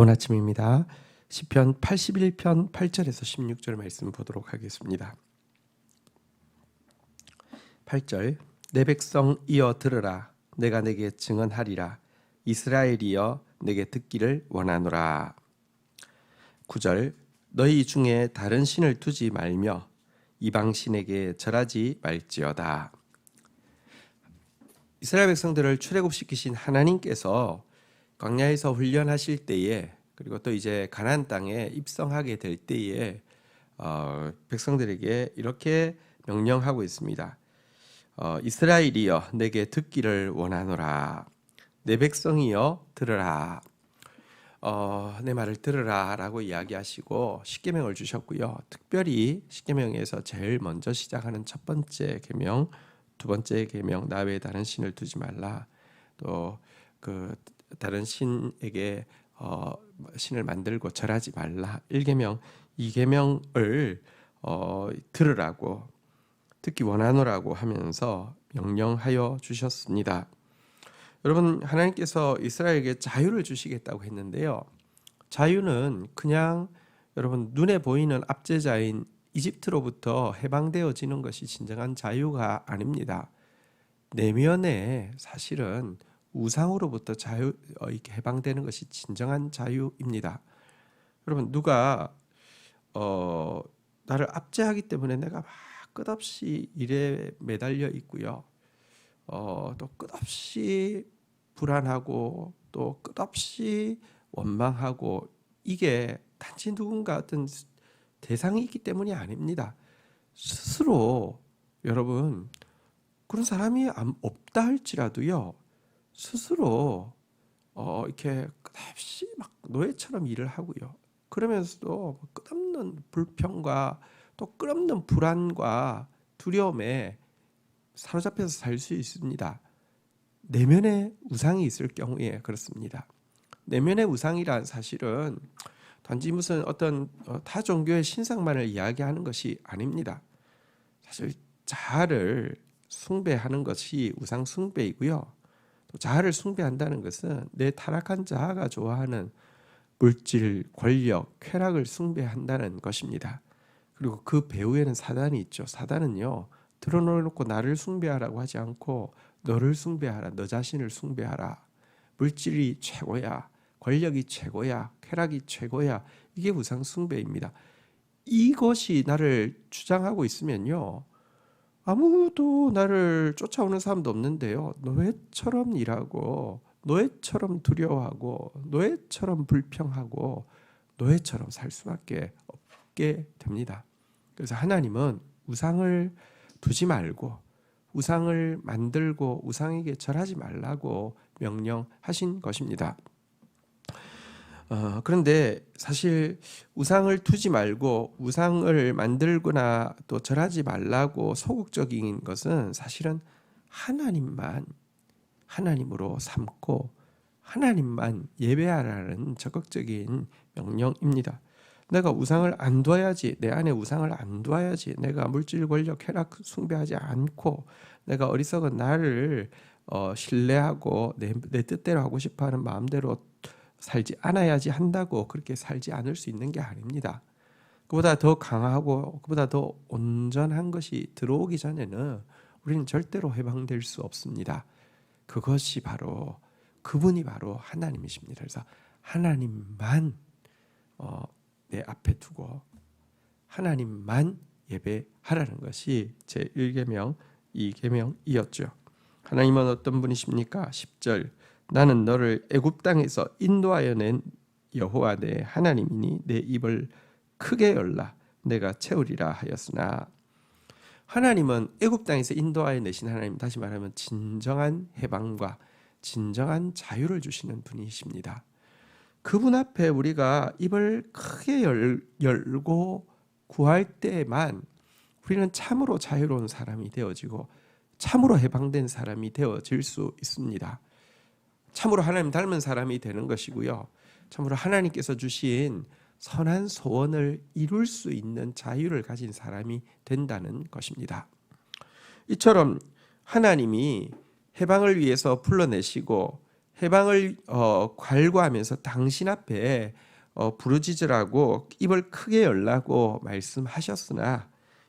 좋은 아침입니다. 시편 81편 8절에서 16절 말씀 보도록 하겠습니다. 8절 내 백성 이어 들으라. 내가 내게 증언하리라. 이스라엘이여 내게 듣기를 원하노라. 9절 너희 중에 다른 신을 두지 말며 이방 신에게 절하지 말지어다. 이스라엘 백성들을 출애굽시키신 하나님께서 광야에서 훈련하실 때에, 그리고 또 이제 가나안 땅에 입성하게 될 때에 백성들에게 이렇게 명령하고 있습니다. 이스라엘이여 내게 듣기를 원하노라. 내 백성이여 들으라. 내 말을 들으라 라고 이야기하시고 십계명을 주셨고요. 특별히 십계명에서 제일 먼저 시작하는 첫 번째 계명, 두 번째 계명 나 외에 다른 신을 두지 말라. 또 그 다른 신에게 신을 만들고 절하지 말라. 1계명, 2계명을 들으라고, 듣기 원하노라고 하면서 명령하여 주셨습니다. 여러분, 하나님께서 이스라엘에게 자유를 주시겠다고 했는데요. 자유는 그냥 여러분 눈에 보이는 압제자인 이집트로부터 해방되어지는 것이 진정한 자유가 아닙니다. 내면에 사실은 우상으로부터 이렇게 해방되는 것이 진정한 자유입니다. 여러분, 누가 나를 압제하기 때문에 내가 막 끝없이 일에 매달려 있고요. 또 끝없이 불안하고 또 끝없이 원망하고, 이게 단지 누군가 어떤 대상이 있기 때문이 아닙니다. 스스로 여러분 그런 사람이 없다 할지라도요, 스스로 이렇게 끝없이 막 노예처럼 일을 하고요. 그러면서도 끝없는 불평과 또 끝없는 불안과 두려움에 사로잡혀서 살 수 있습니다. 내면에 우상이 있을 경우에 그렇습니다. 내면의 우상이란 사실은 단지 무슨 어떤 타 종교의 신상만을 이야기하는 것이 아닙니다. 사실 자아를 숭배하는 것이 우상 숭배이고요. 또 자아를 숭배한다는 것은 내 타락한 자아가 좋아하는 물질, 권력, 쾌락을 숭배한다는 것입니다. 그리고 그 배후에는 사단이 있죠. 사단은요, 드러놓고 나를 숭배하라고 하지 않고 너를 숭배하라, 너 자신을 숭배하라. 물질이 최고야, 권력이 최고야, 쾌락이 최고야. 이게 우상 숭배입니다. 이것이 나를 주장하고 있으면요, 아무도 나를 쫓아오는 사람도 없는데요, 노예처럼 일하고 노예처럼 두려워하고 노예처럼 불평하고 노예처럼 살 수밖에 없게 됩니다. 그래서 하나님은 우상을 두지 말고 우상을 만들고 우상에게 절하지 말라고 명령하신 것입니다. 그런데 사실 우상을 두지 말고 우상을 만들거나 또 절하지 말라고 소극적인 것은 사실은 하나님만 하나님으로 삼고 하나님만 예배하라는 적극적인 명령입니다. 내가 우상을 안 둬야지, 내 안에 우상을 안 둬야지, 내가 물질, 권력, 쾌락 숭배하지 않고 내가 어리석은 나를 신뢰하고 내 뜻대로 하고 싶어하는 마음대로 살지 않아야지 한다고 그렇게 살지 않을 수 있는 게 아닙니다. 그보다 더 강하고 그보다 더 온전한 것이 들어오기 전에는 우리는 절대로 해방될 수 없습니다. 그것이 바로, 그분이 바로 하나님이십니다. 그래서 하나님만 내 앞에 두고 하나님만 예배하라는 것이 제 1계명, 2계명이었죠. 하나님은 어떤 분이십니까? 10절 나는 너를 애굽 땅에서 인도하여 낸 여호와 내 하나님이니 내 입을 크게 열라 내가 채우리라 하였으나, 하나님은 애굽 땅에서 인도하여 내신 하나님, 다시 말하면 진정한 해방과 진정한 자유를 주시는 분이십니다. 그분 앞에 우리가 입을 크게 열고 구할 때만 우리는 참으로 자유로운 사람이 되어지고 참으로 해방된 사람이 되어질 수 있습니다. 참으로 하나님 닮은 사람이 되는 것이고요. 참으로 하나님께서 주신 선한 소원을 이룰 수 있는 자유를 가진 사람이 된다는 것입니다. 이처럼 하나님이 해방을 위해서 불러내시고 해방을 갈구하면서 당신 앞에 부르짖으라고 입을 크게 열라고 말씀하셨으나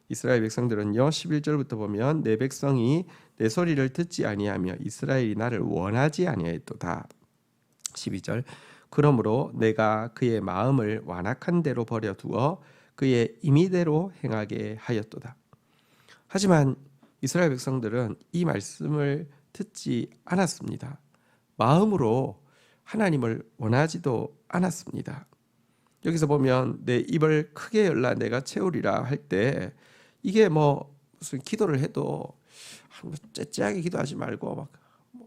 이스라엘 백성들은요 11절부터 보면 내 백성이 내 소리를 듣지 아니하며 이스라엘이 나를 원하지 아니하였도다. 12절 그러므로 내가 그의 마음을 완악한 대로 버려두어 그의 임의대로 행하게 하였도다. 하지만 이스라엘 백성들은 이 말씀을 듣지 않았습니다. 마음으로 하나님을 원하지도 않았습니다. 여기서 보면 내 입을 크게 열라 내가 채우리라 할 때 이게 뭐 무슨 기도를 해도 째째하게 기도하지 말고 막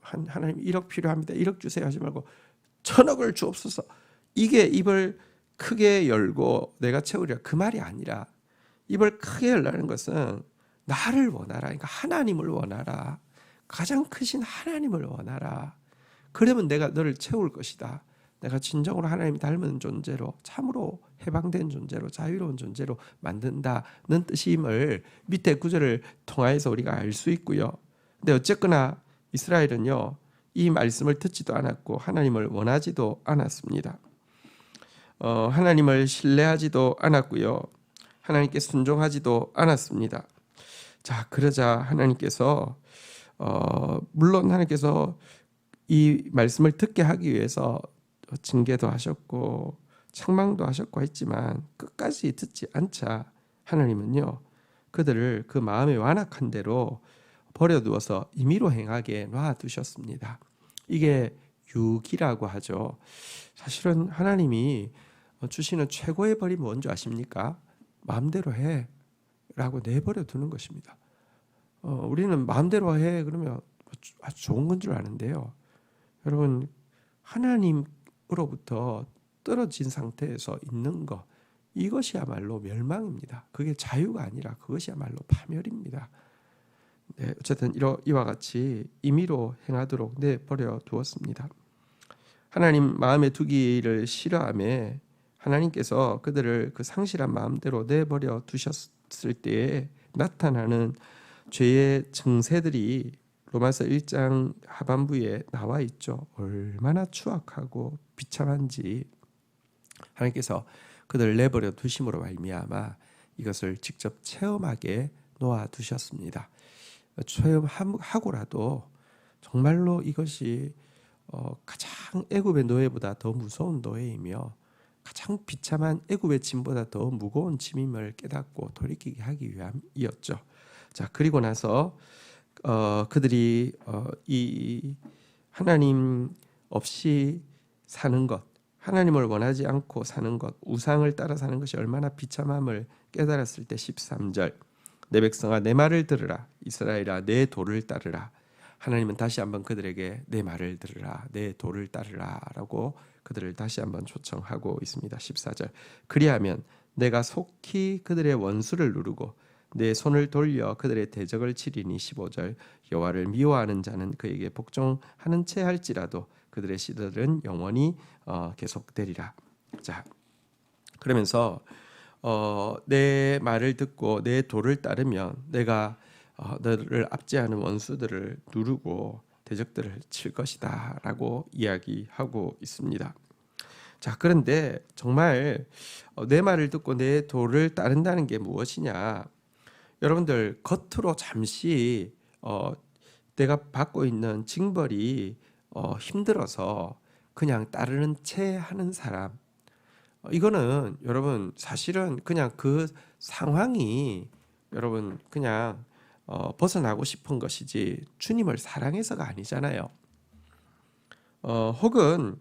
하나님 1억 필요합니다. 1억 주세요 하지 말고 1,000억을 주옵소서. 이게 입을 크게 열고 내가 채우리라 그 말이 아니라 입을 크게 열라는 것은 나를 원하라. 그러니까 하나님을 원하라. 가장 크신 하나님을 원하라. 그러면 내가 너를 채울 것이다. 내가 진정으로 하나님 닮은 존재로 참으로 해방된 존재로 자유로운 존재로 만든다는 뜻임을 밑에 구절을 통하여서 우리가 알 수 있고요. 근데 어쨌거나 이스라엘은요 이 말씀을 듣지도 않았고 하나님을 원하지도 않았습니다. 하나님을 신뢰하지도 않았고요. 하나님께 순종하지도 않았습니다. 자 그러자 하나님께서 물론 하나님께서 이 말씀을 듣게 하기 위해서 징계도 하셨고 책망도 하셨고 했지만 끝까지 듣지 않자 하나님은요 그들을 그 마음의 완악한 대로 버려두어서 임의로 행하게 놔두셨습니다. 이게 유기라고 하죠. 사실은 하나님이 주시는 최고의 벌이 뭔지 아십니까? 마음대로 해 라고 내버려 두는 것입니다. 우리는 마음대로 해 그러면 아주 좋은 건 줄 아는데요. 여러분 하나님으로부터 떨어진 상태에서 있는 것 이것이야말로 멸망입니다. 그게 자유가 아니라 그것이야말로 파멸입니다. 네, 어쨌든 이와 같이 임의로 행하도록 내버려 두었습니다. 하나님 마음에 두기를 싫어하며 하나님께서 그들을 그 상실한 마음대로 내버려 두셨을 때에 나타나는 죄의 증세들이 로마서 1장 하반부에 나와 있죠. 얼마나 추악하고 비참한지 하나님께서 그들을 내버려 두심으로 말미암아 이것을 직접 체험하게 놓아 두셨습니다. 체험하고라도 정말로 이것이 가장 애굽의 노예보다 더 무서운 노예이며 가장 비참한 애굽의 짐보다 더 무거운 짐임을 깨닫고 돌이키게 하기 위함이었죠. 자 그리고 나서 그들이 이 하나님 없이 사는 것, 하나님을 원하지 않고 사는 것, 우상을 따라 사는 것이 얼마나 비참함을 깨달았을 때 13절 내 백성아 내 말을 들으라 이스라엘아 내 도를 따르라. 하나님은 다시 한번 그들에게 내 말을 들으라 내 도를 따르라 라고 그들을 다시 한번 초청하고 있습니다. 14절 그리하면 내가 속히 그들의 원수를 누르고 내 손을 돌려 그들의 대적을 치리니 15절 여호와를 미워하는 자는 그에게 복종하는 채 할지라도 그들의 씨들은 영원히 계속되리라. 자 그러면서 내 말을 듣고 내 도를 따르면 내가 너를 압제하는 원수들을 누르고 대적들을 칠 것이다 라고 이야기하고 있습니다. 자 그런데 정말 내 말을 듣고 내 도를 따른다는 게 무엇이냐. 여러분들 겉으로 잠시 내가 받고 있는 징벌이 힘들어서 그냥 따르는 채 하는 사람 이거는 여러분 사실은 그냥 그 상황이 여러분 그냥 벗어나고 싶은 것이지 주님을 사랑해서가 아니잖아요. 혹은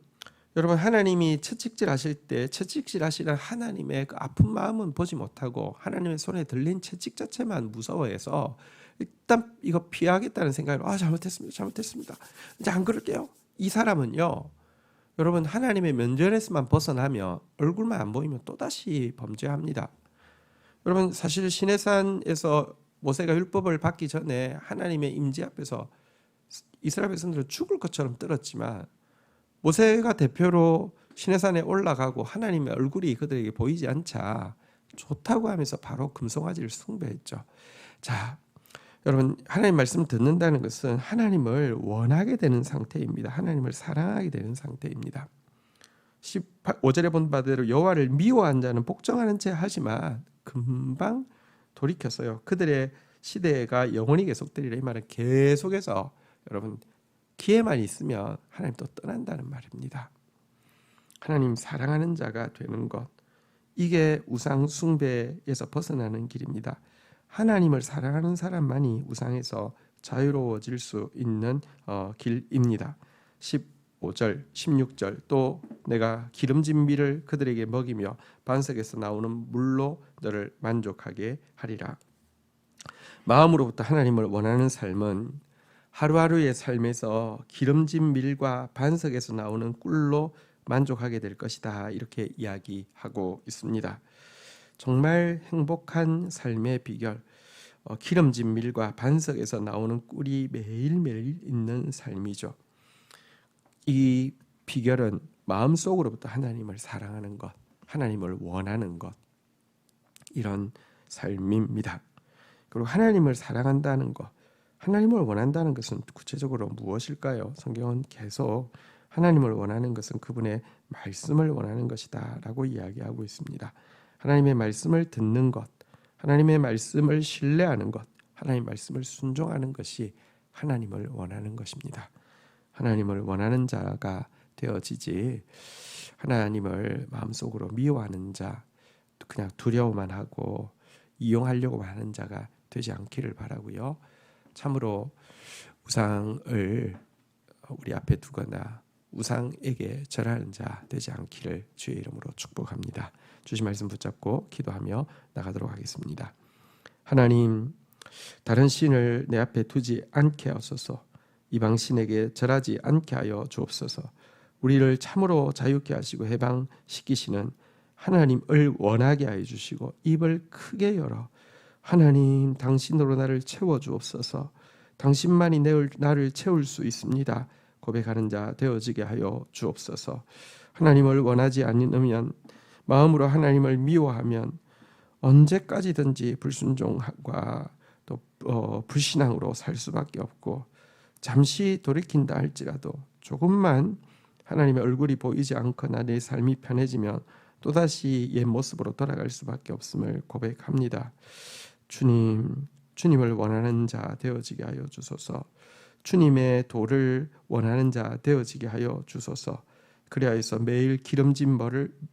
여러분 하나님이 채찍질 하실 때 채찍질 하시는 하나님의 그 아픈 마음은 보지 못하고 하나님의 손에 들린 채찍 자체만 무서워해서 일단 이거 피하겠다는 생각으로 잘못했습니다. 이제 안 그럴게요. 이 사람은요. 여러분 하나님의 면전에서만 벗어나면 얼굴만 안 보이면 또다시 범죄합니다. 여러분 사실 시내산에서 모세가 율법을 받기 전에 하나님의 임재 앞에서 이스라엘 백성들은 죽을 것처럼 떨었지만 모세가 대표로 시내산에 올라가고 하나님의 얼굴이 그들에게 보이지 않자 좋다고 하면서 바로 금송아지를 숭배했죠. 자, 여러분, 하나님 말씀을 듣는다는 것은 하나님을 원하게 되는 상태입니다. 하나님을 사랑하게 되는 상태입니다. 5절에 본 바대로 여호와를 미워한 자는 복종하는 채 하지만 금방 돌이켰어요. 그들의 시대가 영원히 계속되리라. 이 말은 계속해서 여러분 기회만 있으면 하나님 또 떠난다는 말입니다. 하나님 사랑하는 자가 되는 것, 이게 우상 숭배에서 벗어나는 길입니다. 하나님을 사랑하는 사람만이 우상에서 자유로워질 수 있는 길입니다. 15절, 16절 또 내가 기름진 밀을 그들에게 먹이며 반석에서 나오는 물로 너를 만족하게 하리라. 마음으로부터 하나님을 원하는 삶은 하루하루의 삶에서 기름진 밀과 반석에서 나오는 꿀로 만족하게 될 것이다. 이렇게 이야기하고 있습니다. 정말 행복한 삶의 비결, 기름진 밀과 반석에서 나오는 꿀이 매일매일 있는 삶이죠. 이 비결은 마음속으로부터 하나님을 사랑하는 것, 하나님을 원하는 것, 이런 삶입니다. 그리고 하나님을 사랑한다는 것, 하나님을 원한다는 것은 구체적으로 무엇일까요? 성경은 계속 하나님을 원하는 것은 그분의 말씀을 원하는 것이다 라고 이야기하고 있습니다. 하나님의 말씀을 듣는 것, 하나님의 말씀을 신뢰하는 것, 하나님의 말씀을 순종하는 것이 하나님을 원하는 것입니다. 하나님을 원하는 자가 되어지지 하나님을 마음속으로 미워하는 자, 그냥 두려워만 하고 이용하려고 하는 자가 되지 않기를 바라고요. 참으로 우상을 우리 앞에 두거나 우상에게 절하는 자 되지 않기를 주의 이름으로 축복합니다. 주신 말씀 붙잡고 기도하며 나가도록 하겠습니다. 하나님, 다른 신을 내 앞에 두지 않게 하소서. 이방 신에게 절하지 않게 하여 주옵소서. 우리를 참으로 자유케 하시고 해방시키시는 하나님을 원하게 하여 주시고 입을 크게 열어 하나님 당신으로 나를 채워 주옵소서. 당신만이 나를 채울 수 있습니다. 고백하는 자 되어지게 하여 주옵소서. 하나님을 원하지 않으면, 마음으로 하나님을 미워하면 언제까지든지 불순종과 또 불신앙으로 살 수밖에 없고, 잠시 돌이킨다 할지라도 조금만 하나님의 얼굴이 보이지 않거나 내 삶이 편해지면 또다시 옛 모습으로 돌아갈 수밖에 없음을 고백합니다. 주님, 주님을 원하는 자 되어지게 하여 주소서. 주님의 도를 원하는 자 되어지게 하여 주소서. 그리하여서 매일 기름진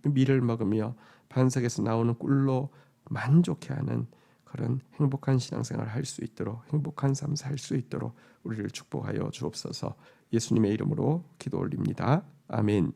밀을 먹으며 반석에서 나오는 꿀로 만족해하는 그런 행복한 신앙생활을 할 수 있도록, 행복한 삶 살 수 있도록 우리를 축복하여 주옵소서. 예수님의 이름으로 기도 올립니다. 아멘.